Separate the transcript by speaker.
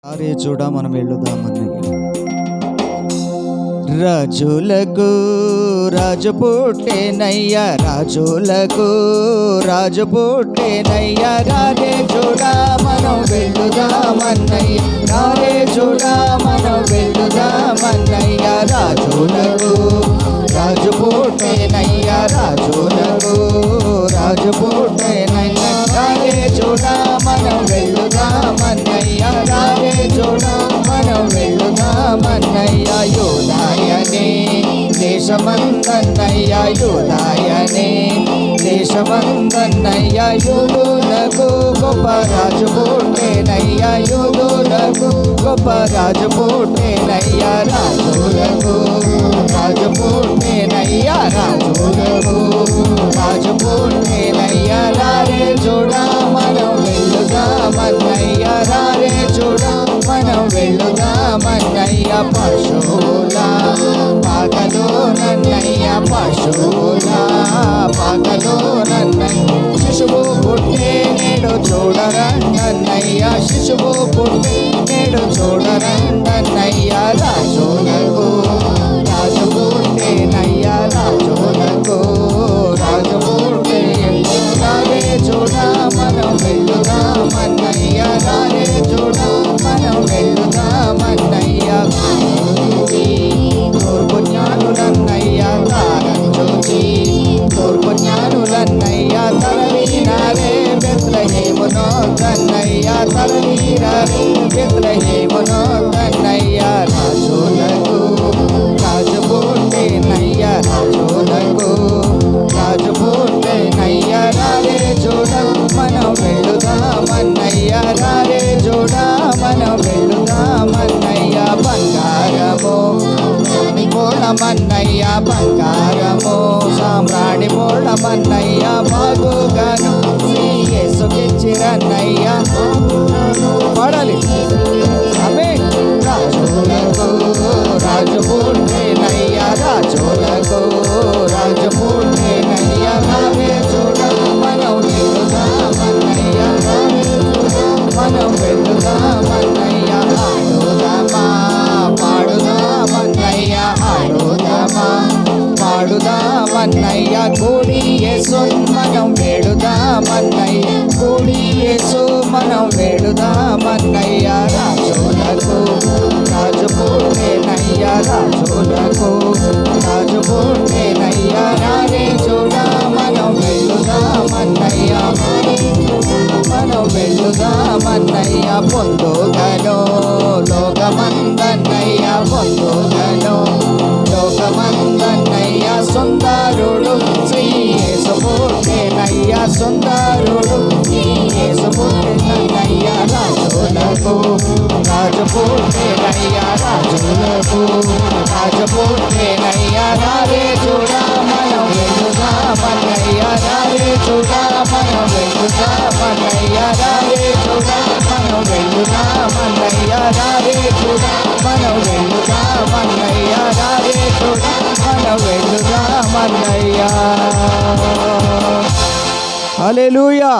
Speaker 1: అరే చూడ మనం వెళ్ళుదామన్నయ్య. రాజులకు రాజు పుట్టేనయ్యా, రాజులకు రాజు పుట్టేనయ్యా. రారే చూడ మనం వెళ్ళుదామన్నయ్య, రారే చూడ మనం వెళ్ళుదామన్నయ్య. రాజులకు రాజు పుట్టేనయ్యా, రాజులకు రాజు పుట్టేనయ్యా. రారే చూడ మనం వెళ్ళుదామన్నయ్య, రారే చూడ మనం వెళ్ళుదామన్నయ్య. యోదాయనే దేశమందన్నయ్య, యోదాయనే దేశమందన్నయ్య. యోధులకు గొప్ప రాజు పుట్టేనయ్య, యోధులకు గొప్ప రాజు పుట్టేనయ్య. రాజులకు రాజు పుట్టేనయ్య, రాజులకు రాజు పుట్టేనయ్య. రారే చూడ మనం వెళ్ళుదామన్నయ్య, రారే చూడ మనం వెళ్ళుదామన్నయ్య. పశువుల పాకలో నన్నయ్య, పశువుల పాకలో నన్నయ్య. శిశువు పుట్టే నేడు చూడరండన్నయ్య, శిశువు పుట్టే నేడు చూడరండన్నయ్య. రాజులకు రాజు పుట్టేనయ్య, రాజులకు రాజు పుట్టే. రారే చూడ మనం వెళ్ళుదామన్నయ్య, రారే చూడ మనం వెళ్ళుదామన్నయ్య. తూర్పు జ్ఞానులన్నయ్య తారంచూచి, తూర్పు జ్ఞానులన్నయ్య తరలినారే బెత్లెహేమునో కన్నయ్య, తరలినారే బెత్లెహేమునో కన్నయ్య. రాజులకు రాజు పుట్టేనయ్య, రాజులకు రాజు పుట్టేనయ్య. రారే చూడ మనం వెళ్ళుదామన్నయ్య, రారే చూడ మనం వెళ్ళుదామన్నయ్య. బంగారము మూలమన్నయ్య, బంగారము సామ్రాణి మూలమన్నయ్య. బాగుగాను యేసుకిచ్చిరన్నయ్య. పడాలి ఆమేన్. రాజులకు రాజు పుట్టేనయ్య, రాజులకు రాజు పుట్టేనయ్య. రారే చూడ మనం వెళ్ళుదామన్నయ్య, రారే చూడ మనం వెళ్ళుదామన్నయ్య. ఆడుదామా పాడుదామన్నయ్య, ఆడుదామా పాడుదామన్నయ్య. కూడి యేసు మనం వేడుదామన్నయ్య, కూడి యేసు మనం వేడుదామన్నయ్య. రాజులకు రాజు పుట్టేనయ్య, రాజులకు రాజు పుట్టేనయ్య. రారే చూడ మనం వెళ్ళుదామన్నయ్య, మనం వెళ్ళుదామన్నయ్య. పొందుగను లోకమందన్నయ్య, పొందుగను లోకమందన్నయ్య. సుందరుడు శ్రీ యేసు పుట్టేనయ్య, సుందరుడు యేసు పుట్టేనయ్య. రాజులకు రాజు పుట్టేనయ్య, రాజులకు రాజు పుట్టేనయ్య. రారే చూడ మనం వెళ్ళుదామన్నయ్య, రారే చూడ మనం వెళ్ళుదామన్నయ్య, రారే చూడ మనం వెళ్ళుదామన్నయ్య, రారే చూడ మనం వెళ్ళుదామన్నయ్య, రారే చూడ మనం వెళ్ళుదామన్నయ్య. హల్లెలూయా.